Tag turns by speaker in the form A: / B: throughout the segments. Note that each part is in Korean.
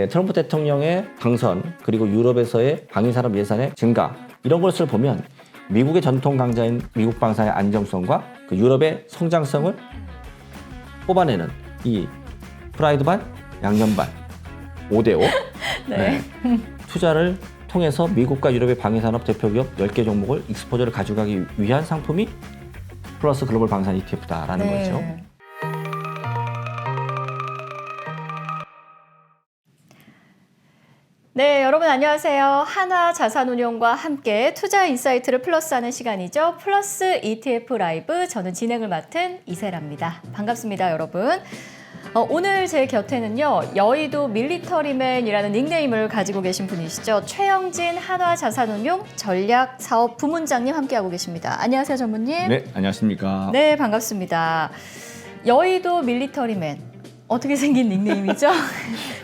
A: 트럼프 대통령의 당선 그리고 유럽에서의 방위산업 예산의 증가 이런 것을 보면 미국의 전통 강자인 미국 방산의 안정성과 그 유럽의 성장성을 뽑아내는 이 프라이드 반, 양념 반, 5대5
B: 네.
A: 투자를 통해서 미국과 유럽의 방위산업 대표기업 10개 종목을 익스포저를 가져가기 위한 상품이 플러스 글로벌 방산 ETF다라는 거죠.
B: 네, 여러분 안녕하세요. 하나자산운용과 함께 투자 인사이트를 플러스하는 시간이죠. 플러스 ETF 라이브, 저는 진행을 맡은 이세라입니다. 반갑습니다, 여러분. 오늘 제 곁에는요, 여의도 밀리터리맨이라는 닉네임을 가지고 계신 분이시죠. 최영진 한화자산운용 전략사업 부문장님 함께하고 계십니다. 안녕하세요, 전무님.
A: 네, 안녕하십니까.
B: 네, 반갑습니다. 여의도 밀리터리맨. 어떻게 생긴 닉네임이죠?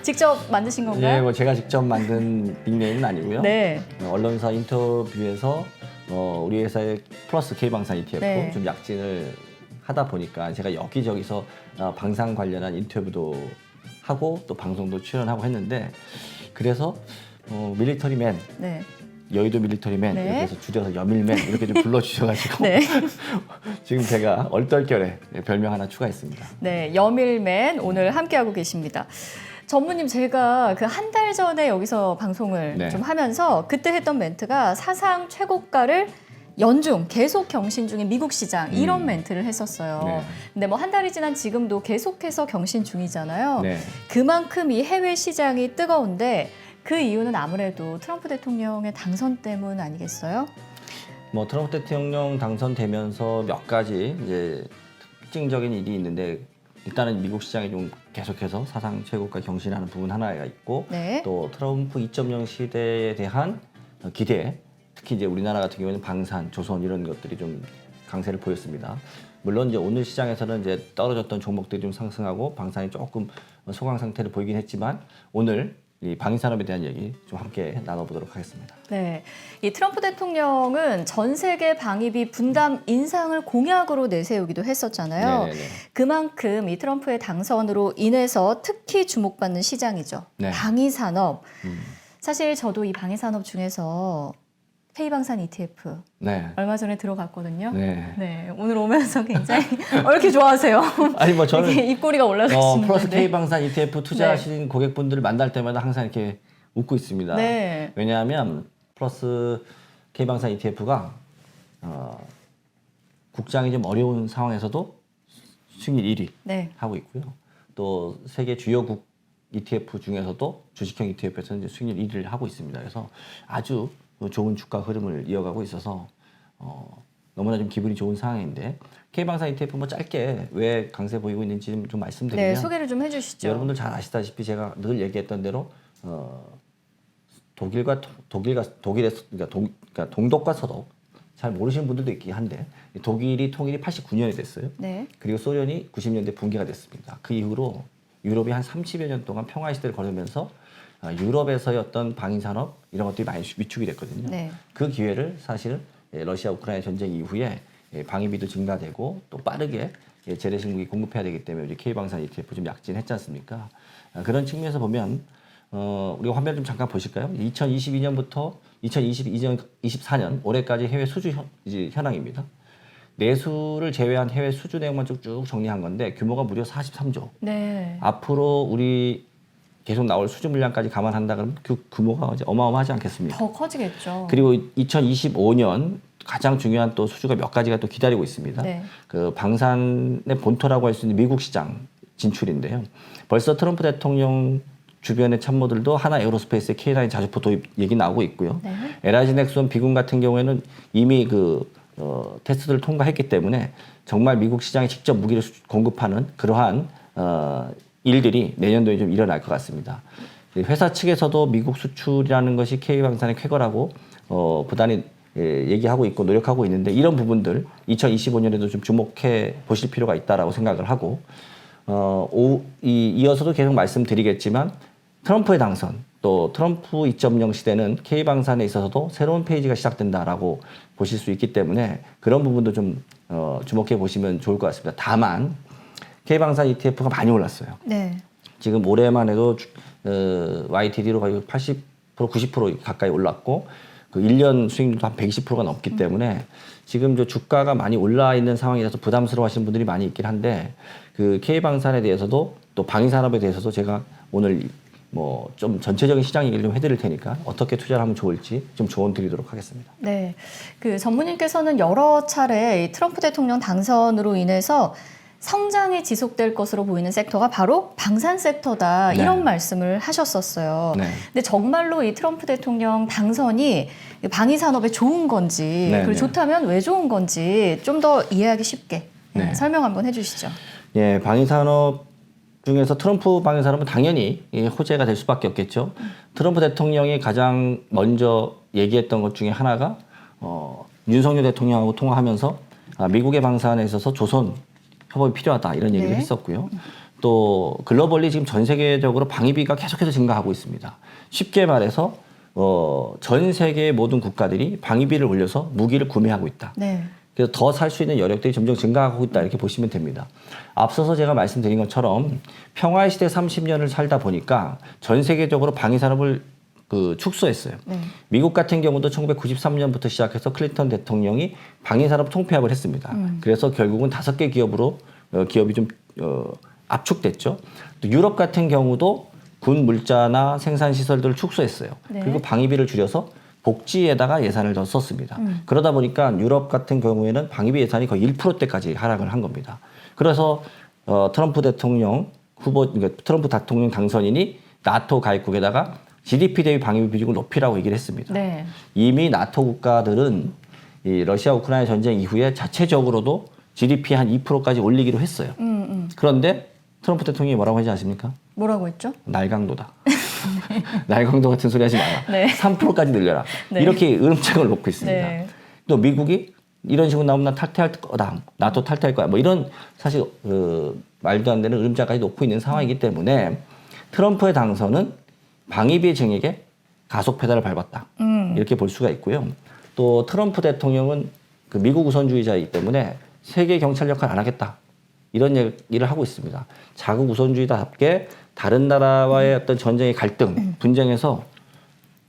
B: 직접 만드신 건가요?
A: 예, 뭐 제가 직접 만든 닉네임은 아니고요.
B: 네.
A: 언론사 인터뷰에서 우리 회사의 플러스 K방산 ETF
B: 네.
A: 좀 약진을 하다 보니까 제가 여기저기서 방산 관련한 인터뷰도 하고 또 방송도 출연하고 했는데 그래서 밀리터리맨,
B: 네.
A: 여의도 밀리터리맨
B: 네.
A: 이렇게 해서 줄여서 여밀맨 이렇게 좀 불러주셔가지고
B: 네.
A: 지금 제가 얼떨결에 별명 하나 추가했습니다.
B: 네, 여밀맨 오늘 함께하고 계십니다. 전무님, 제가 그 한 달 전에 여기서 방송을
A: 네.
B: 좀 하면서 그때 했던 멘트가 사상 최고가를 연중 계속 경신 중인 미국 시장 이런 멘트를 했었어요.
A: 네.
B: 근데 뭐 한 달이 지난 지금도 계속해서 경신 중이잖아요.
A: 네.
B: 그만큼 이 해외 시장이 뜨거운데 그 이유는 아무래도 트럼프 대통령의 당선 때문 아니겠어요?
A: 뭐 트럼프 대통령 당선되면서 몇 가지 이제 특징적인 일이 있는데 일단은 미국 시장이 좀 계속해서 사상 최고가 경신하는 부분 하나가 있고
B: 네.
A: 또 트럼프 2.0 시대에 대한 기대, 특히 이제 우리나라 같은 경우에는 방산, 조선 이런 것들이 좀 강세를 보였습니다. 물론 이제 오늘 시장에서는 이제 떨어졌던 종목들이 좀 상승하고 방산이 조금 소강 상태를 보이긴 했지만 오늘 이 방위산업에 대한 얘기 좀 함께 나눠보도록 하겠습니다.
B: 네, 이 트럼프 대통령은 전 세계 방위비 분담 인상을 공약으로 내세우기도 했었잖아요.
A: 네네네.
B: 그만큼 이 트럼프의 당선으로 인해서 특히 주목받는 시장이죠.
A: 네.
B: 방위산업. 사실 저도 이 방위산업 중에서 K방산 ETF
A: 네.
B: 얼마 전에 들어갔거든요.
A: 네.
B: 네, 오늘 오면서 굉장히 왜 이렇게 좋아하세요?
A: 아니 뭐 저는
B: 이렇게 입꼬리가 올라가시는데.
A: 플러스 K방산 ETF 투자하시는 고객분들을 만날 때마다 항상 이렇게 웃고 있습니다.
B: 네.
A: 왜냐하면 플러스 K방산 ETF가 국장이 좀 어려운 상황에서도 수익률 1위
B: 네.
A: 하고 있고요. 또 세계 주요국 ETF 중에서도 주식형 ETF에서는 이제 수익률 1위를 하고 있습니다. 그래서 아주 좋은 주가 흐름을 이어가고 있어서 너무나 좀 기분이 좋은 상황인데 K방산 ETF 뭐 짧게 왜 강세 보이고 있는지 좀 말씀드리면
B: 네, 소개를 좀 해주시죠.
A: 여러분들 잘 아시다시피 제가 늘 얘기했던 대로 독일에서 그러니까 동독과 서독 잘 모르시는 분들도 있긴 한데 독일이 통일이 89년에 됐어요.
B: 네.
A: 그리고 소련이 90년대 붕괴가 됐습니다. 그 이후로 유럽이 한 30여 년 동안 평화의 시대를 걸으면서 유럽에서의 어떤 방위산업 이런 것들이 많이 위축이 됐거든요.
B: 네.
A: 그 기회를 사실 러시아 우크라이나 전쟁 이후에 방위비도 증가되고 또 빠르게 재래식 무기 공급해야 되기 때문에 우리 K방산 ETF 좀 약진했지 않습니까? 그런 측면에서 보면 우리가 화면 좀 잠깐 보실까요? 2022년부터 2024년 올해까지 해외 수주 현황입니다. 내수를 제외한 해외 수주 내용만 쭉쭉 정리한 건데 규모가 무려 43조.
B: 네.
A: 앞으로 우리 계속 나올 수주 물량까지 감안한다 그러면 그 규모가 이제 어마어마하지 않겠습니까?
B: 더 커지겠죠.
A: 그리고 2025년 가장 중요한 또 수주가 몇 가지가 또 기다리고 있습니다.
B: 네.
A: 그 방산의 본토라고 할 수 있는 미국 시장 진출인데요. 벌써 트럼프 대통령 주변의 참모들도 하나 에어로스페이스의 K9 자주포 도입 얘기 나오고 있고요.
B: 네.
A: LIG 넥슨 비군 같은 경우에는 이미 테스트를 통과했기 때문에 정말 미국 시장에 직접 무기를 공급하는 그러한 일들이 내년도에 좀 일어날 것 같습니다. 회사 측에서도 미국 수출이라는 것이 K방산의 쾌거라고 부단히 얘기하고 있고 노력하고 있는데 이런 부분들 2025년에도 좀 주목해 보실 필요가 있다라고 생각을 하고 이어서도 계속 말씀드리겠지만 트럼프의 당선 또 트럼프 2.0 시대는 K방산에 있어서도 새로운 페이지가 시작된다라고 보실 수 있기 때문에 그런 부분도 좀 주목해 보시면 좋을 것 같습니다. 다만 K방산 ETF가 많이 올랐어요.
B: 네.
A: 지금 올해만 해도 YTD로 거의 80%, 90% 가까이 올랐고 그 1년 수익률도 한 120%가 넘기 때문에 지금 저 주가가 많이 올라 있는 상황이라서 부담스러워하시는 분들이 많이 있긴 한데 그 K방산에 대해서도 또 방위산업에 대해서도 제가 오늘 뭐 좀 전체적인 시장 얘기를 좀 해드릴 테니까 어떻게 투자를 하면 좋을지 좀 조언 드리도록 하겠습니다.
B: 네, 그 전무님께서는 여러 차례 이 트럼프 대통령 당선으로 인해서 성장이 지속될 것으로 보이는 섹터가 바로 방산 섹터다
A: 네.
B: 이런 말씀을 하셨었어요.
A: 네.
B: 근데 정말로 이 트럼프 대통령 당선이 방위 산업에 좋은 건지
A: 네,
B: 그리고
A: 네.
B: 좋다면 왜 좋은 건지 좀 더 이해하기 쉽게
A: 네.
B: 설명 한번 해주시죠.
A: 예, 방위산업 중에서 트럼프 방위산업은 당연히 호재가 될 수밖에 없겠죠. 트럼프 대통령이 가장 먼저 얘기했던 것 중에 하나가 윤석열 대통령하고 통화하면서 미국의 방산에 있어서 조선 협업이 필요하다 이런 얘기를
B: 네.
A: 했었고요. 또 글로벌리 지금 전 세계적으로 방위비가 계속해서 증가하고 있습니다. 쉽게 말해서 전 세계의 모든 국가들이 방위비를 올려서 무기를 구매하고 있다.
B: 네.
A: 그래서 더 살 수 있는 여력들이 점점 증가하고 있다 이렇게 보시면 됩니다. 앞서서 제가 말씀드린 것처럼 평화의 시대 30년을 살다 보니까 전 세계적으로 방위 산업을 축소했어요.
B: 네.
A: 미국 같은 경우도 1993년부터 시작해서 클린턴 대통령이 방위 산업 통폐합을 했습니다. 그래서 결국은 5개 기업으로 기업이 좀 압축됐죠. 또 유럽 같은 경우도 군 물자나 생산 시설들을 축소했어요.
B: 네.
A: 그리고 방위비를 줄여서 복지에다가 예산을 더 썼습니다. 그러다 보니까 유럽 같은 경우에는 방위비 예산이 거의 1%대까지 하락을 한 겁니다. 그래서 트럼프 대통령 그러니까 트럼프 대통령 당선인이 나토 가입국에다가 GDP 대비 방위비 비중을 높이라고 얘기를 했습니다.
B: 네.
A: 이미 나토 국가들은 이 러시아 우크라이나 전쟁 이후에 자체적으로도 GDP 한 2%까지 올리기로 했어요. 그런데 트럼프 대통령이 뭐라고 하지 않습니까?
B: 뭐라고 했죠?
A: 날강도다. 날강도 같은 소리 하지 마라.
B: 네.
A: 3%까지 늘려라.
B: 네.
A: 이렇게 으름장을 놓고 있습니다.
B: 네.
A: 또 미국이 이런 식으로 나오면 난 탈퇴할 거다. 나도 탈퇴할 거야. 뭐 이런 사실 말도 안 되는 으름장까지 놓고 있는 상황이기 때문에 트럼프의 당선은 방위비 증액에 가속 페달을 밟았다. 이렇게 볼 수가 있고요. 또 트럼프 대통령은 그 미국 우선주의자이기 때문에 세계 경찰 역할 안 하겠다. 이런 얘기를 하고 있습니다. 자국 우선주의답게 다른 나라와의 어떤 전쟁의 갈등, 분쟁에서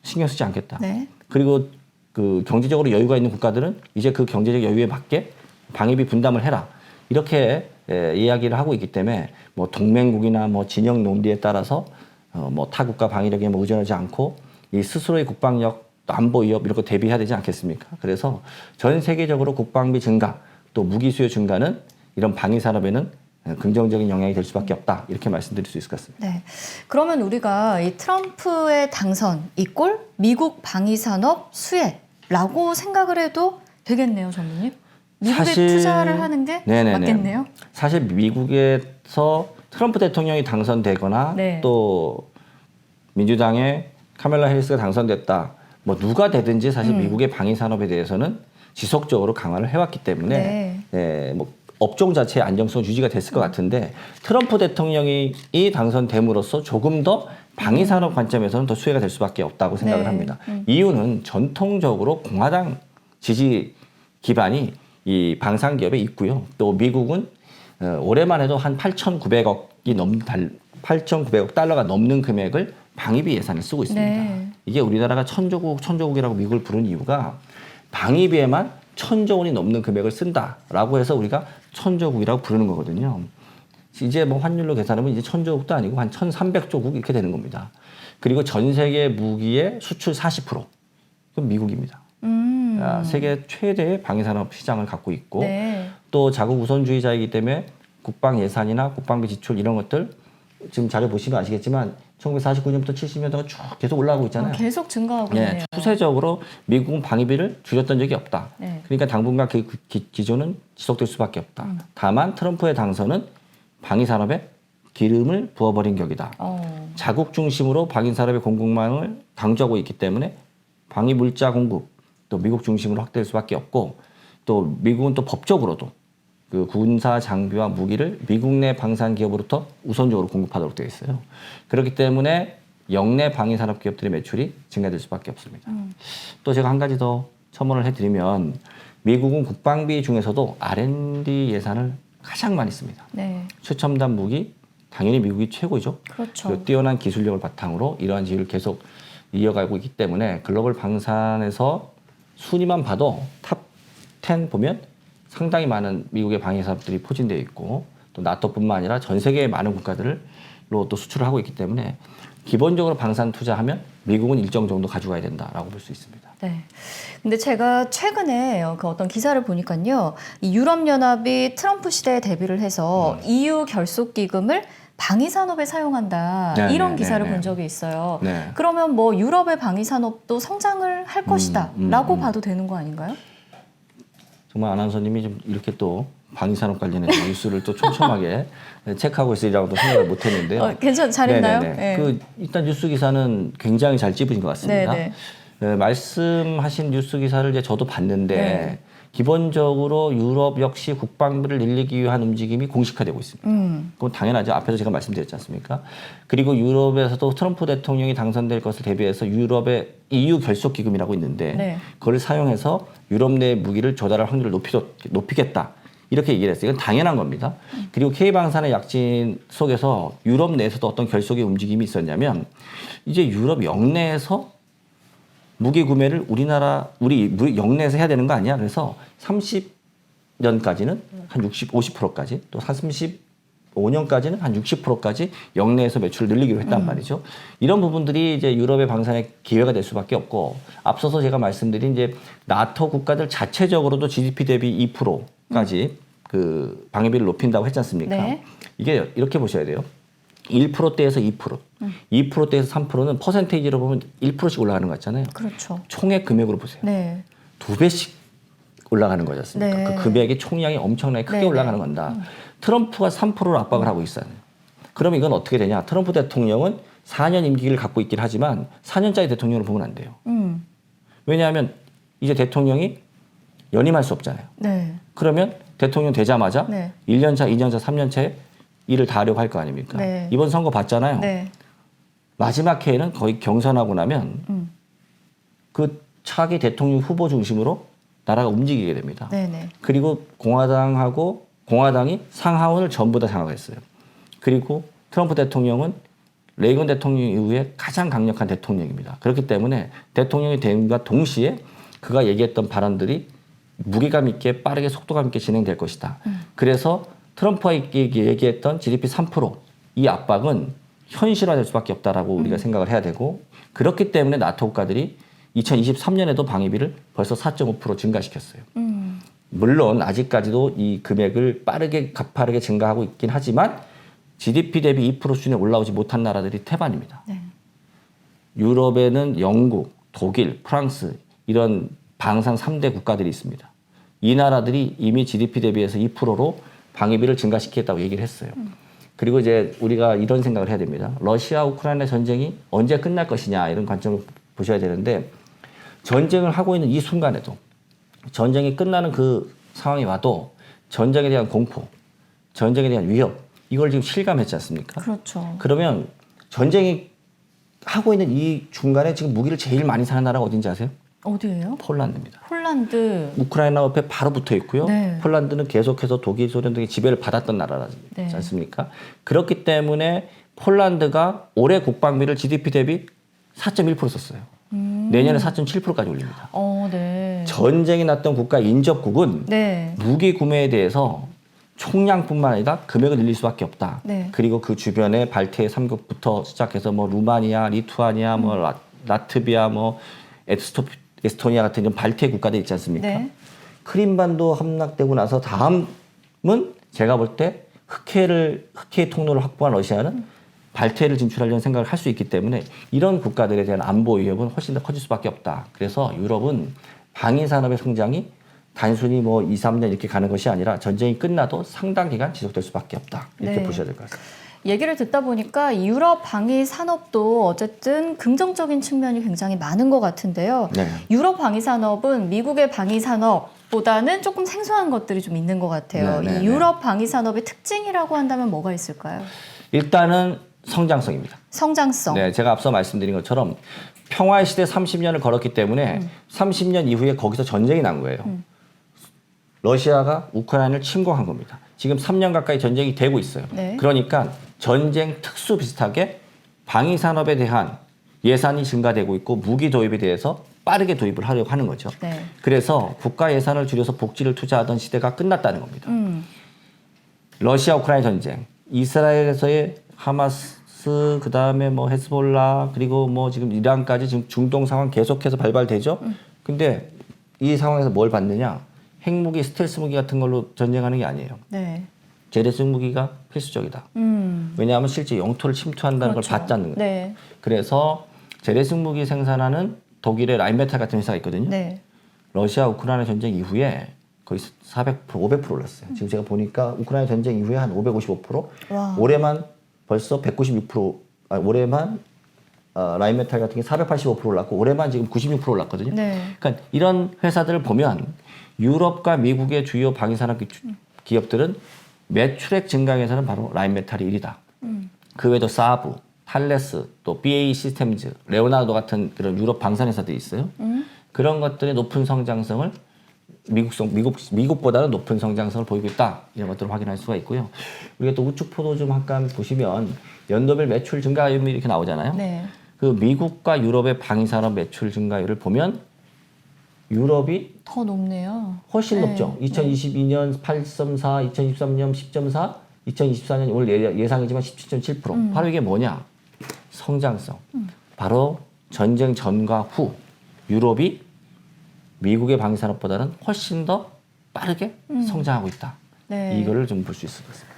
A: 신경 쓰지 않겠다.
B: 네.
A: 그리고 그 경제적으로 여유가 있는 국가들은 이제 그 경제적 여유에 맞게 방위비 분담을 해라. 이렇게 이야기를 하고 있기 때문에 뭐 동맹국이나 뭐 진영 논리에 따라서 뭐 타 국가 방위력에 뭐 의존하지 않고 이 스스로의 국방력, 또 안보 위협 이런 거 대비해야 되지 않겠습니까? 그래서 전 세계적으로 국방비 증가, 또 무기 수요 증가는 이런 방위 산업에는 긍정적인 영향이 될 수밖에 없다. 이렇게 말씀드릴 수 있을 것 같습니다.
B: 네. 그러면 우리가 이 트럼프의 당선 이꼴 미국 방위 산업 수혜라고 생각을 해도 되겠네요, 전무님. 미국에 투자를 하는 게
A: 네네네.
B: 맞겠네요.
A: 사실 미국에서 트럼프 대통령이 당선되거나
B: 네.
A: 또 민주당의 카멜라 해리스가 당선됐다. 뭐 누가 되든지 사실 미국의 방위 산업에 대해서는 지속적으로 강화를 해왔기 때문에 뭐 업종 자체의 안정성 유지가 됐을 것 같은데 트럼프 대통령이 당선됨으로써 조금 더 방위 산업 관점에서는 더 수혜가 될 수밖에 없다고 생각을 합니다. 이유는 전통적으로 공화당 지지 기반이 이 방산 기업에 있고요. 또 미국은 올해만 해도 한 8,900억 달러가 넘는 금액을 방위비 예산을 쓰고 있습니다.
B: 네.
A: 이게 우리나라가 천조국이라고 미국을 부른 이유가 방위비에만 1,000조 원이 넘는 금액을 쓴다라고 해서 우리가 천조국이라고 부르는 거거든요. 이제 뭐 환율로 계산하면 이제 1,000조국도 아니고 한 1,300조국 이렇게 되는 겁니다. 그리고 전 세계 무기의 수출 40%. 그건 미국입니다. 세계 최대의 방위산업 시장을 갖고 있고
B: 네.
A: 또 자국 우선주의자이기 때문에 국방 예산이나 국방비 지출 이런 것들 지금 자료 보시면 아시겠지만 1949년부터 70년대가 쭉 계속 올라가고 있잖아요.
B: 계속 증가하고 있네요.
A: 추세적으로 미국은 방위비를 줄였던 적이 없다.
B: 네.
A: 그러니까 당분간 그 기조는 지속될 수밖에 없다. 다만 트럼프의 당선은 방위산업에 기름을 부어버린 격이다. 자국 중심으로 방위산업의 공급망을 강조하고 있기 때문에 방위 물자 공급 또 미국 중심으로 확대될 수밖에 없고 또 미국은 또 법적으로도 그 군사 장비와 무기를 미국 내 방산 기업으로부터 우선적으로 공급하도록 되어 있어요. 그렇기 때문에 영내 방위 산업 기업들의 매출이 증가될 수밖에 없습니다. 또 제가 한 가지 더 첨언을 해드리면 미국은 국방비 중에서도 R&D 예산을 가장 많이 씁니다.
B: 네.
A: 최첨단 무기, 당연히 미국이 최고죠.
B: 그렇죠.
A: 그리고 뛰어난 기술력을 바탕으로 이러한 지위를 계속 이어가고 있기 때문에 글로벌 방산에서 순위만 봐도 탑 10 보면 상당히 많은 미국의 방위 산업들이 포진되어 있고 또 나토뿐만 아니라 전 세계의 많은 국가들로 또 수출을 하고 있기 때문에 기본적으로 방산 투자하면 미국은 일정 정도 가져가야 된다라고 볼 수 있습니다.
B: 네. 근데 제가 최근에 그 어떤 기사를 보니까요, 이 유럽연합이 트럼프 시대에 대비를 해서 EU 결속 기금을 방위 산업에 사용한다
A: 네,
B: 이런
A: 네,
B: 기사를
A: 네,
B: 본
A: 네.
B: 적이 있어요.
A: 네.
B: 그러면 뭐 유럽의 방위 산업도 성장을 할 것이다라고 봐도 되는 거 아닌가요?
A: 정말 아나운서님이 좀 이렇게 또 방위산업 관련해서 뉴스를 또 촘촘하게 체크하고 있으리라고도 생각을 못했는데요.
B: 잘했나요?
A: 네네네.
B: 네.
A: 그 일단 뉴스 기사는 굉장히 잘 찝으신 것 같습니다.
B: 네네.
A: 말씀하신 뉴스 기사를 이제 저도 봤는데
B: 네.
A: 기본적으로 유럽 역시 국방비를 늘리기 위한 움직임이 공식화되고 있습니다. 그건 당연하죠. 앞에서 제가 말씀드렸지 않습니까? 그리고 유럽에서도 트럼프 대통령이 당선될 것을 대비해서 유럽의 EU 결속 기금이라고 있는데
B: 네.
A: 그걸 사용해서 유럽 내 무기를 조달할 확률을 높이겠다. 이렇게 얘기를 했어요. 이건 당연한 겁니다. 그리고 K방산의 약진 속에서 유럽 내에서도 어떤 결속의 움직임이 있었냐면 이제 유럽 영내에서 무기 구매를 우리 영내에서 해야 되는 거 아니야? 그래서 30년까지는 한 50%까지 또 35년까지는 한 60%까지 영내에서 매출을 늘리기로 했단 말이죠. 이런 부분들이 이제 유럽의 방산의 기회가 될 수밖에 없고 앞서서 제가 말씀드린 이제 나토 국가들 자체적으로도 GDP 대비 2%까지 그 방위비를 높인다고 했지 않습니까?
B: 네.
A: 이게 이렇게 보셔야 돼요. 1%대에서 2%, 2%대에서 3%는 퍼센테이지로 보면 1%씩 올라가는 거 같잖아요.
B: 그렇죠.
A: 총액 금액으로 보세요.
B: 네.
A: 2배씩 올라가는 거지 않습니까?
B: 네.
A: 그 금액의 총량이 엄청나게 크게
B: 네,
A: 올라가는 건다. 트럼프가 3%로 압박을 하고 있어요. 그럼 이건 어떻게 되냐? 트럼프 대통령은 4년 임기를 갖고 있긴 하지만 4년짜리 대통령으로 보면 안 돼요. 왜냐하면 이제 대통령이 연임할 수 없잖아요.
B: 네.
A: 그러면 대통령 되자마자
B: 네.
A: 1년 차, 2년 차, 3년 차에 일을 다 하려고 할 거 아닙니까?
B: 네.
A: 이번 선거 봤잖아요.
B: 네.
A: 마지막 해에는 거의 경선하고 나면 그 차기 대통령 후보 중심으로 나라가 움직이게 됩니다.
B: 네네.
A: 그리고 공화당이 상하원을 전부 다 장악했어요. 그리고 트럼프 대통령은 레이건 대통령 이후에 가장 강력한 대통령입니다. 그렇기 때문에 대통령이 됨과 동시에 그가 얘기했던 발언들이 무게감 있게 빠르게 속도감 있게 진행될 것이다. 그래서 트럼프가 얘기했던 GDP 3%이 압박은 현실화될 수밖에 없다라고 우리가 생각을 해야 되고 그렇기 때문에 나토 국가들이 2023년에도 방위비를 벌써 4.5% 증가시켰어요. 물론 아직까지도 이 금액을 가파르게 증가하고 있긴 하지만 GDP 대비 2% 수준에 올라오지 못한 나라들이 태반입니다.
B: 네.
A: 유럽에는 영국, 독일, 프랑스 이런 방산 3대 국가들이 있습니다. 이 나라들이 이미 GDP 대비해서 2%로 방위비를 증가시키겠다고 얘기를 했어요. 그리고 이제 우리가 이런 생각을 해야 됩니다. 러시아 우크라이나 전쟁이 언제 끝날 것이냐 이런 관점을 보셔야 되는데 전쟁을 하고 있는 이 순간에도 전쟁이 끝나는 그 상황이 와도 전쟁에 대한 공포, 전쟁에 대한 위협 이걸 지금 실감했지 않습니까?
B: 그렇죠.
A: 그러면 전쟁이 하고 있는 이 중간에 지금 무기를 제일 많이 사는 나라가 어딘지 아세요?
B: 어디예요?
A: 폴란드입니다.
B: 폴란드.
A: 우크라이나 옆에 바로 붙어 있고요.
B: 네.
A: 폴란드는 계속해서 독일, 소련 등의 지배를 받았던 나라지
B: 네.
A: 않습니까? 그렇기 때문에 폴란드가 올해 국방비를 GDP 대비 4.1% 썼어요. 내년에 4.7%까지 올립니다.
B: 네.
A: 전쟁이 났던 국가 인접국은
B: 네.
A: 무기 구매에 대해서 총량뿐만 아니라 금액을 늘릴 수밖에 없다.
B: 네.
A: 그리고 그 주변에 발트해 3국부터 시작해서 뭐 루마니아, 리투아니아, 뭐 라트비아, 뭐 에스토니아 같은 이런 발트해 국가들 있지 않습니까?
B: 네.
A: 크림반도 함락되고 나서 다음은 제가 볼 때 흑해 통로를 확보한 러시아는 발트해를 진출하려는 생각을 할 수 있기 때문에 이런 국가들에 대한 안보 위협은 훨씬 더 커질 수밖에 없다. 그래서 유럽은 방위 산업의 성장이 단순히 뭐 2, 3년 이렇게 가는 것이 아니라 전쟁이 끝나도 상당 기간 지속될 수밖에 없다. 이렇게
B: 네.
A: 보셔야 될 것 같습니다.
B: 얘기를 듣다 보니까 유럽 방위 산업도 어쨌든 긍정적인 측면이 굉장히 많은 것 같은데요.
A: 네.
B: 유럽 방위 산업은 미국의 방위 산업보다는 조금 생소한 것들이 좀 있는 것 같아요.
A: 네, 네,
B: 이 유럽 방위 산업의 특징이라고 한다면 뭐가 있을까요?
A: 일단은 성장성입니다.
B: 성장성.
A: 네, 제가 앞서 말씀드린 것처럼 평화의 시대 30년을 걸었기 때문에 30년 이후에 거기서 전쟁이 난 거예요. 러시아가 우크라이나를 침공한 겁니다. 지금 3년 가까이 전쟁이 되고 있어요.
B: 네.
A: 그러니까 전쟁 특수 비슷하게 방위 산업에 대한 예산이 증가되고 있고 무기 도입에 대해서 빠르게 도입을 하려고 하는 거죠.
B: 네.
A: 그래서 국가 예산을 줄여서 복지를 투자하던 시대가 끝났다는 겁니다. 러시아 우크라이나 전쟁, 이스라엘에서의 하마스, 그다음에 뭐 헤즈볼라, 그리고 뭐 지금 이란까지 지금 중동 상황 계속해서 발발되죠. 근데 이 상황에서 뭘 받느냐? 핵무기, 스텔스 무기 같은 걸로 전쟁하는 게 아니에요.
B: 네.
A: 재래식 무기가 필수적이다. 왜냐하면 실제 영토를 침투한다는
B: 그렇죠.
A: 걸 받자는 거예요.
B: 네.
A: 그래서 재래식 무기 생산하는 독일의 라인메탈 같은 회사가 있거든요.
B: 네.
A: 러시아 우크라이나 전쟁 이후에 거의 400%, 500% 올랐어요. 지금 제가 보니까 우크라이나 전쟁 이후에 한 555%,
B: 와.
A: 올해만 벌써 196%, 올해만 라인메탈 같은 게 485% 올랐고 올해만 지금 96% 올랐거든요.
B: 네.
A: 그러니까 이런 회사들을 보면 유럽과 미국의 주요 방위산업 기업들은 매출액 증강에서는 바로 라인메탈이 1위다. 그 외에도 사브, 탈레스, 또 BAE 시스템즈, 레오나르도 같은 그런 유럽 방산 회사들이 있어요. 그런 것들의 높은 성장성을 미국보다는 높은 성장성을 보이고 있다. 이런 것들을 확인할 수가 있고요. 우리가 또 우측 포도 좀 잠깐 보시면 연도별 매출 증가율이 이렇게 나오잖아요.
B: 네.
A: 그 미국과 유럽의 방위산업 매출 증가율을 보면 유럽이
B: 더 높네요.
A: 훨씬
B: 네.
A: 높죠. 2022년 8.4, 2023년 10.4, 2024년 오늘 예상이지만 17.7%. 바로 이게 뭐냐? 성장성. 바로 전쟁 전과 후 유럽이 미국의 방위산업보다는 훨씬 더 빠르게 성장하고 있다.
B: 네.
A: 이거를 좀 볼 수 있을 것 같습니다.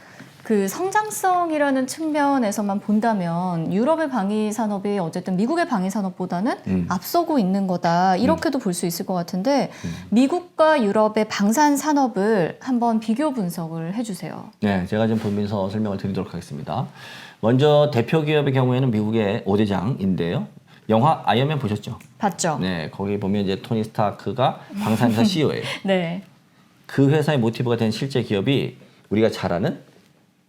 B: 그 성장성이라는 측면에서만 본다면 유럽의 방위 산업이 어쨌든 미국의 방위 산업보다는 앞서고 있는 거다. 이렇게도 볼 수 있을 것 같은데 미국과 유럽의 방산 산업을 한번 비교 분석을 해주세요.
A: 네, 제가 좀 보면서 설명을 드리도록 하겠습니다. 먼저 대표 기업의 경우에는 미국의 5대장인데요. 영화 아이언맨 보셨죠?
B: 봤죠?
A: 네, 거기 보면 이제 토니 스타크가 방산회사 CEO예요.
B: 네.
A: 그 회사의 모티브가 된 실제 기업이 우리가 잘 아는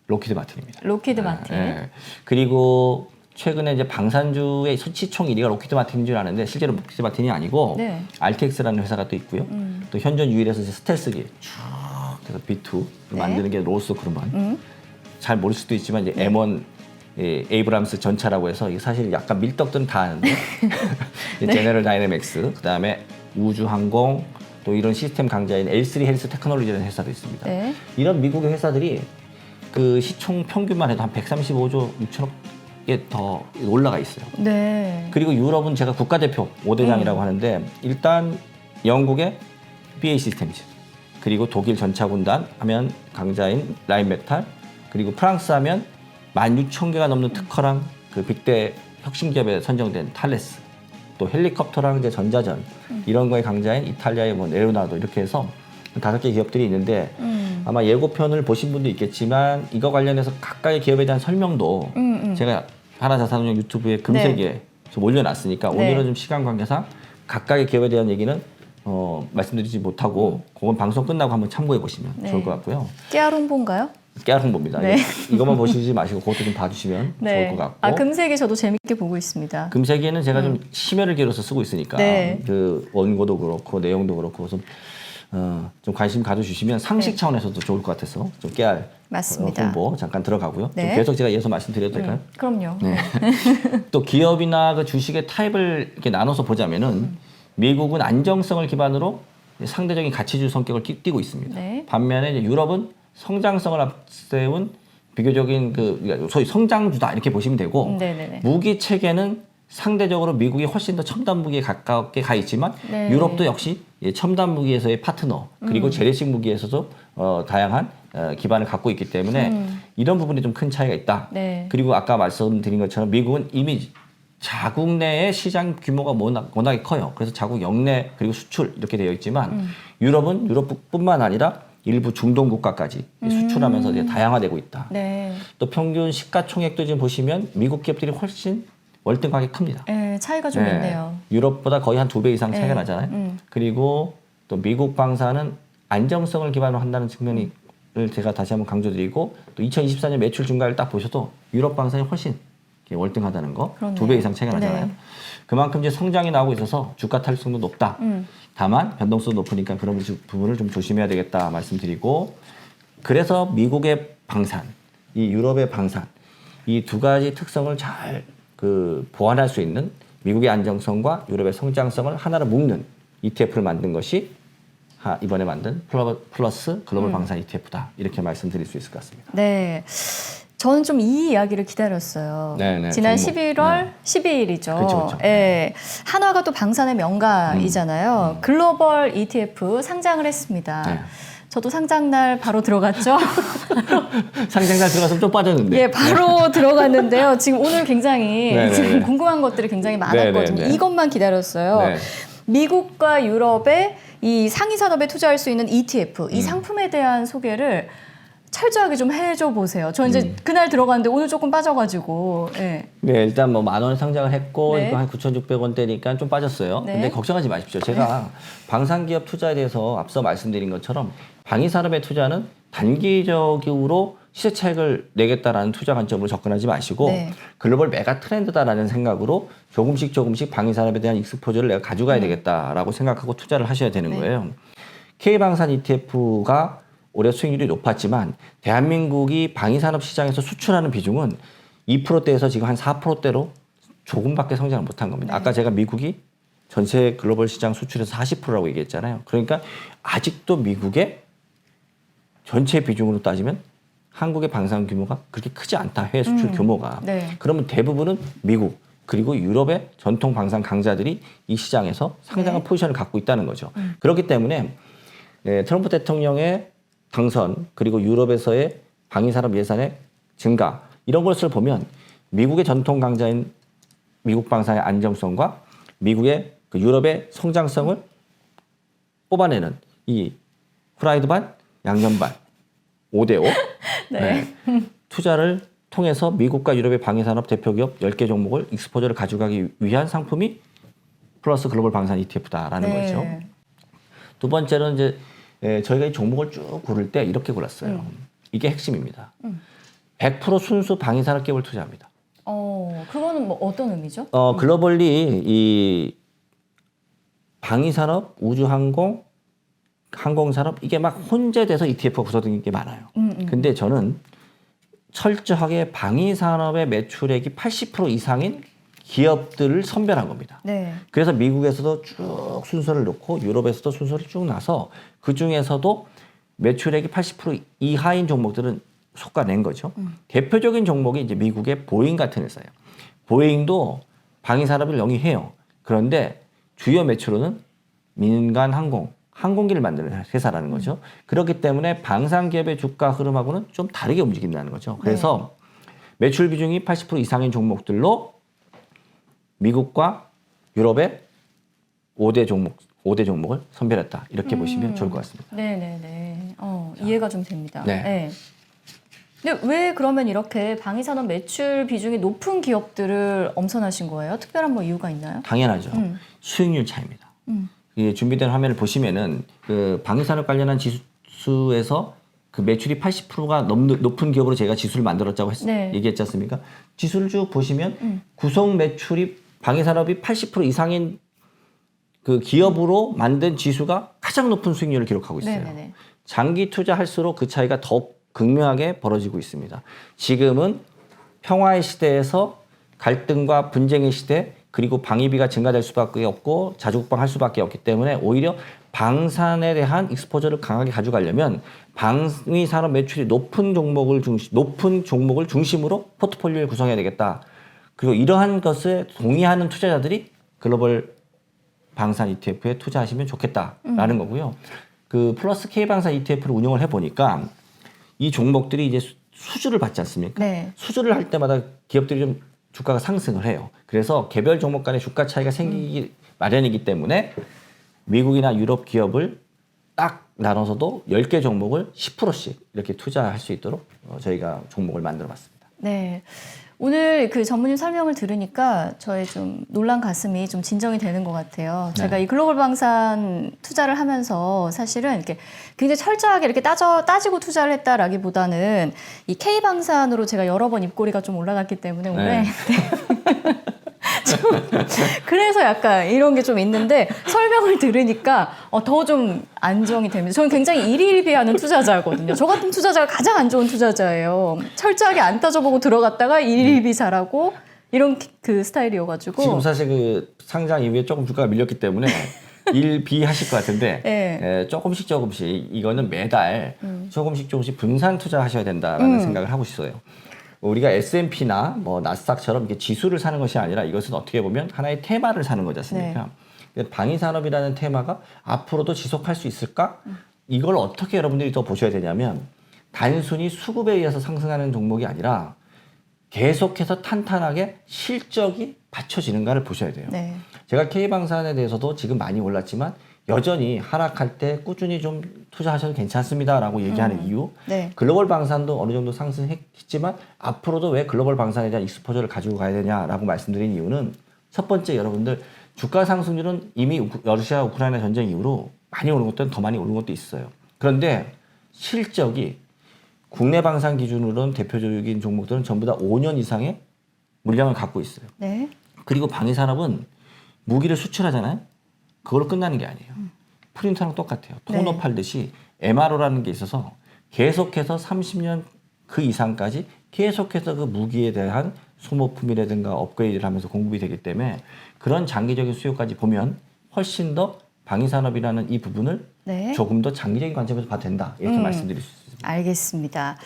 A: 록히드 마틴입니다.
B: 록히드 마틴.
A: 네. 그리고 최근에 이제 방산주의 시총 1위가 록히드 마틴인 줄 아는데 실제로 록히드 마틴이 아니고
B: 네.
A: RTX라는 회사가 또 있고요. 또 현존 유일해서 이제 스텔스기 쭉 그래서 B2
B: 네.
A: 만드는 게 롤스 그루만. 잘 모를 수도 있지만 이제 M1 에이브람스 전차라고 해서 이게 사실 약간 밀떡들은 다 아는데 제너럴 다이내믹스, 그다음에 우주항공, 또 이런 시스템 강자인 L3 헬스 테크놀로지라는 회사도 있습니다.
B: 네.
A: 이런 미국의 회사들이 그 시총 평균만 해도 한 135조 6천억에 더 올라가 있어요.
B: 네.
A: 그리고 유럽은 제가 국가대표 5대장이라고 하는데 일단 영국의 BAE 시스템즈, 그리고 독일 전차군단 하면 강자인 라인메탈, 그리고 프랑스 하면 16,000개가 넘는 특허랑 그 빅대 혁신기업에 선정된 탈레스, 또 헬리콥터랑 이제 전자전 이런 거에 강자인 이탈리아의 뭐 레오나르도, 이렇게 해서 5개 기업들이 있는데 아마 예고편을 보신 분도 있겠지만 이거 관련해서 각각의 기업에 대한 설명도 제가 하나자산운용 유튜브에 금색에 좀 올려놨으니까
B: 네.
A: 오늘은 좀 시간 관계상 각각의 기업에 대한 얘기는 말씀드리지 못하고 그건 방송 끝나고 한번 참고해 보시면
B: 네.
A: 좋을 것 같고요.
B: 깨알 홍보인가요?
A: 깨알 홍보입니다.
B: 네.
A: 이것만 보시지 마시고 그것도 좀 봐주시면 좋을 것 같고.
B: 아, 금색이 저도 재밌게 보고 있습니다.
A: 금색에는 제가 좀 심혈을 기울여서 쓰고 있으니까
B: 네.
A: 그 원고도 그렇고 내용도 그렇고 좀 관심 가져주시면 상식 차원에서도 좋을 것 같아서 좀 깨알
B: 맞습니다.
A: 홍보 잠깐 들어가고요.
B: 네.
A: 좀 계속 제가 이어서 말씀드려도 될까요?
B: 그럼요.
A: 네. 또 기업이나 그 주식의 타입을 이렇게 나눠서 보자면은 미국은 안정성을 기반으로 상대적인 가치주 성격을 띠고 있습니다.
B: 네.
A: 반면에 이제 유럽은 성장성을 앞세운 비교적인 그 소위 성장주다 이렇게 보시면 되고
B: 네네네.
A: 무기 체계는 상대적으로 미국이 훨씬 더 첨단 무기에 가깝게 가 있지만
B: 네.
A: 유럽도 역시 첨단 무기에서의 파트너 그리고 재래식 무기에서도 다양한 기반을 갖고 있기 때문에 이런 부분이 좀 큰 차이가 있다.
B: 네.
A: 그리고 아까 말씀드린 것처럼 미국은 이미 자국 내의 시장 규모가 워낙에 커요. 그래서 자국 역내 그리고 수출 이렇게 되어 있지만 유럽은 유럽뿐만 아니라 일부 중동 국가까지 수출하면서 이제 다양화되고 있다.
B: 네.
A: 또 평균 시가총액도 지금 보시면 미국 기업들이 훨씬 월등하게 큽니다.
B: 네, 차이가 좀 있네요.
A: 유럽보다 거의 한 2배 이상 차이가
B: 네.
A: 나잖아요. 그리고 또 미국 방사는 안정성을 기반으로 한다는 측면을 제가 다시 한번 강조드리고 또 2024년 매출 증가를 딱 보셔도 유럽 방산이 훨씬 월등하다는 거,
B: 그렇네요.
A: 2배 이상 차이가 나잖아요.
B: 네.
A: 그만큼 이제 성장이 나오고 있어서 주가 탄력성도 높다. 다만 변동성도 높으니까 그런 부분을 좀 조심해야 되겠다 말씀드리고, 그래서 미국의 방산, 이 유럽의 방산, 이 두 가지 특성을 잘 보완할 수 있는 미국의 안정성과 유럽의 성장성을 하나로 묶는 ETF를 만든 것이 이번에 만든 플러스 글로벌 방산 ETF다. 이렇게 말씀드릴 수 있을 것 같습니다.
B: 네. 저는 좀 이 이야기를 기다렸어요.
A: 네네,
B: 지난
A: 종목.
B: 11월 12일이죠.
A: 그쵸.
B: 예. 한화가 또 방산의 명가이잖아요. 글로벌 ETF 상장을 했습니다.
A: 네.
B: 저도 상장날 바로 들어갔죠.
A: 상장날 들어가서 좀 빠졌는데.
B: 예, 바로 들어갔는데요. 지금 오늘 굉장히
A: 네네네.
B: 지금 궁금한 것들이 굉장히 많았거든요.
A: 네네네.
B: 이것만 기다렸어요.
A: 네.
B: 미국과 유럽의 이 상위 산업에 투자할 수 있는 ETF, 이 상품에 대한 소개를 철저하게 좀 해줘 보세요. 저 이제 그날 들어갔는데 오늘 조금 빠져가지고. 예.
A: 네, 일단 뭐 10,000원 상장을 했고
B: 네.
A: 이거 한 9,600원대니까 좀 빠졌어요.
B: 네.
A: 근데 걱정하지 마십시오. 제가 방산기업 투자에 대해서 앞서 말씀드린 것처럼 방위산업의 투자는 단기적으로 시세 차익을 내겠다라는 투자 관점으로 접근하지 마시고
B: 네.
A: 글로벌 메가 트렌드다라는 생각으로 조금씩 방위산업에 대한 익스포저를 내가 가져가야 되겠다라고 생각하고 투자를 하셔야 되는
B: 네.
A: 거예요. K방산 ETF가 올해 수익률이 높았지만 대한민국이 방위산업 시장에서 수출하는 비중은 2%대에서 지금 한 4%대로 조금밖에 성장을 못한 겁니다.
B: 네.
A: 아까 제가 미국이 전체 글로벌 시장 수출에서 40%라고 얘기했잖아요. 그러니까 아직도 미국의 전체 비중으로 따지면 한국의 방산 규모가 그렇게 크지 않다. 해외 수출 규모가.
B: 네.
A: 그러면 대부분은 미국 그리고 유럽의 전통 방산 강자들이 이 시장에서 상당한
B: 네.
A: 포지션을 갖고 있다는 거죠. 그렇기 때문에 트럼프 대통령의 당선 그리고 유럽에서의 방위산업 예산의 증가 이런 것을 보면 미국의 전통 강자인 미국 방산의 안정성과 미국의 유럽의 성장성을 뽑아내는 이 프라이드 반 양념 반 5대5
B: 네.
A: 투자를 통해서 미국과 유럽의 방위산업 대표기업 10개 종목을 익스포저를 가져가기 위한 상품이 플러스 글로벌 방산 ETF다라는
B: 네.
A: 거죠. 두 번째는 이제 저희가 이 종목을 쭉 고를 때 이렇게 골랐어요. 이게 핵심입니다. 100% 순수 방위산업 기업을 투자합니다.
B: 그거는 뭐 어떤 의미죠?
A: 글로벌리 이 방위산업, 우주항공, 항공산업 이게 막 혼재돼서 ETF가 구성된 게 많아요. 근데 저는 철저하게 방위산업의 매출액이 80% 이상인 기업들을 선별한 겁니다.
B: 네.
A: 그래서 미국에서도 쭉 순서를 놓고 유럽에서도 순서를 쭉 나서 그중에서도 매출액이 80% 이하인 종목들은 속아낸 거죠. 대표적인 종목이 이제 미국의 보잉 같은 회사예요. 보잉도 방위산업을 영위해요. 그런데 주요 매출은 민간 항공기를 만드는 회사라는 거죠. 그렇기 때문에 방산기업의 주가 흐름하고는 좀 다르게 움직인다는 거죠. 그래서 매출 비중이 80% 이상인 종목들로 미국과 유럽의 5대 종목을 선별했다. 이렇게 보시면 좋을 것 같습니다.
B: 네네네. 이해가 좀 됩니다.
A: 네.
B: 근데 왜 그러면 이렇게 방위산업 매출 비중이 높은 기업들을 엄선하신 거예요? 특별한 뭐 이유가 있나요?
A: 당연하죠. 수익률 차이입니다. 이 준비된 화면을 보시면은 그 방위산업 관련한 지수에서 그 매출이 80%가 높은 기업으로 제가 지수를 만들었다고
B: 네.
A: 얘기했지 않습니까? 지수를 쭉 보시면 구성 매출이 방위산업이 80% 이상인 그 기업으로 만든 지수가 가장 높은 수익률을 기록하고 있어요.
B: 네네네.
A: 장기 투자할수록 그 차이가 더 극명하게 벌어지고 있습니다. 지금은 평화의 시대에서 갈등과 분쟁의 시대 그리고 방위비가 증가될 수밖에 없고 자주국방할 수밖에 없기 때문에 오히려 방산에 대한 익스포저를 강하게 가져가려면 방위산업 매출이 높은 종목을 중심으로 포트폴리오를 구성해야 되겠다. 그리고 이러한 것에 동의하는 투자자들이 글로벌 방산 ETF에 투자하시면 좋겠다라는 거고요. 그 플러스 K방산 ETF를 운영을 해보니까 이 종목들이 이제 수주를 받지 않습니까?
B: 네.
A: 수주를 할 때마다 기업들이 좀 주가가 상승을 해요. 그래서 개별 종목 간의 주가 차이가 생기기 마련이기 때문에 미국이나 유럽 기업을 딱 나눠서도 10개 종목을 10%씩 이렇게 투자할 수 있도록 저희가 종목을 만들어 봤습니다.
B: 네. 오늘 그 전문님 설명을 들으니까 저의 좀 놀란 가슴이 좀 진정이 되는 것 같아요. 제가 이 글로벌 방산 투자를 하면서 사실은 이렇게 굉장히 철저하게 이렇게 따지고 투자를 했다라기보다는 이 K 방산으로 제가 여러 번 입꼬리가 좀 올라갔기 때문에 오늘 그래서 약간 이런 게 좀 있는데 설명을 들으니까 더 좀 안정이 됩니다. 저는 굉장히 일희일비하는 투자자거든요. 저 같은 투자자가 가장 안 좋은 투자자예요. 철저하게 안 따져보고 들어갔다가 일희일비 잘하고 이런 그 스타일이어가지고.
A: 지금 사실 그 상장 이후에 조금 주가가 밀렸기 때문에 일비하실 것 같은데
B: 네.
A: 조금씩 이거는 매달 조금씩 분산 투자하셔야 된다라는 생각을 하고 있어요. 우리가 S&P나 뭐 나스닥처럼 이렇게 지수를 사는 것이 아니라 이것은 어떻게 보면 하나의 테마를 사는 거지 않습니까? 방위산업이라는 테마가 앞으로도 지속할 수 있을까? 이걸 어떻게 여러분들이 더 보셔야 되냐면 단순히 수급에 의해서 상승하는 종목이 아니라 계속해서 탄탄하게 실적이 받쳐지는가를 보셔야 돼요.
B: 네.
A: 제가 K방산에 대해서도 지금 많이 올랐지만 여전히 하락할 때 꾸준히 좀 투자하셔도 괜찮습니다라고 얘기하는 이유.
B: 네.
A: 글로벌 방산도 어느 정도 상승했지만 앞으로도 왜 글로벌 방산에 대한 익스포저를 가지고 가야 되냐라고 말씀드린 이유는 첫 번째 여러분들 주가 상승률은 이미 러시아 우크라이나 전쟁 이후로 많이 오른 것들은 더 많이 오른 것도 있어요. 그런데 실적이 국내 방산 기준으로는 대표적인 종목들은 전부 다 5년 이상의 물량을 갖고 있어요.
B: 네.
A: 그리고 방위산업은 무기를 수출하잖아요. 그걸로 끝나는 게 아니에요. 프린터랑 똑같아요. 토너
B: 네.
A: 팔듯이 MRO라는 게 있어서 계속해서 30년 그 이상까지 계속해서 그 무기에 대한 소모품이라든가 업그레이드를 하면서 공급이 되기 때문에 그런 장기적인 수요까지 보면 훨씬 더 방위산업이라는 이 부분을
B: 네.
A: 조금 더 장기적인 관점에서 봐도 된다. 이렇게 말씀드릴 수 있습니다.
B: 알겠습니다.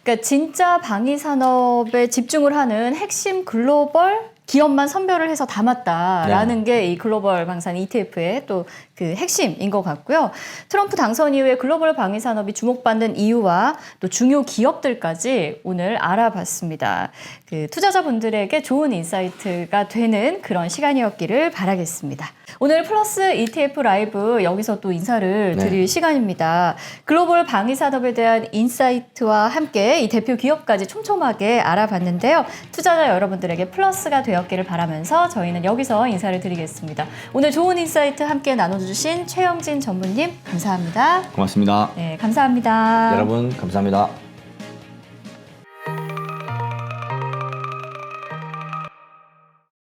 B: 그러니까 진짜 방위 산업에 집중을 하는 핵심 글로벌 기업만 선별을 해서 담았다라는 게 이 글로벌 방산 ETF의 또 그 핵심인 것 같고요. 트럼프 당선 이후에 글로벌 방위 산업이 주목받는 이유와 또 중요 기업들까지 오늘 알아봤습니다. 그 투자자분들에게 좋은 인사이트가 되는 그런 시간이었기를 바라겠습니다. 오늘 플러스 ETF 라이브 여기서 또 인사를 드릴 시간입니다. 글로벌 방위 산업에 대한 인사이트와 함께 이 대표 기업까지 촘촘하게 알아봤는데요. 투자자 여러분들에게 플러스가 되었기를 바라면서 저희는 여기서 인사를 드리겠습니다. 오늘 좋은 인사이트 함께 나눠주신 최영진 전무님 감사합니다.
A: 고맙습니다.
B: 네, 감사합니다.
A: 여러분 감사합니다.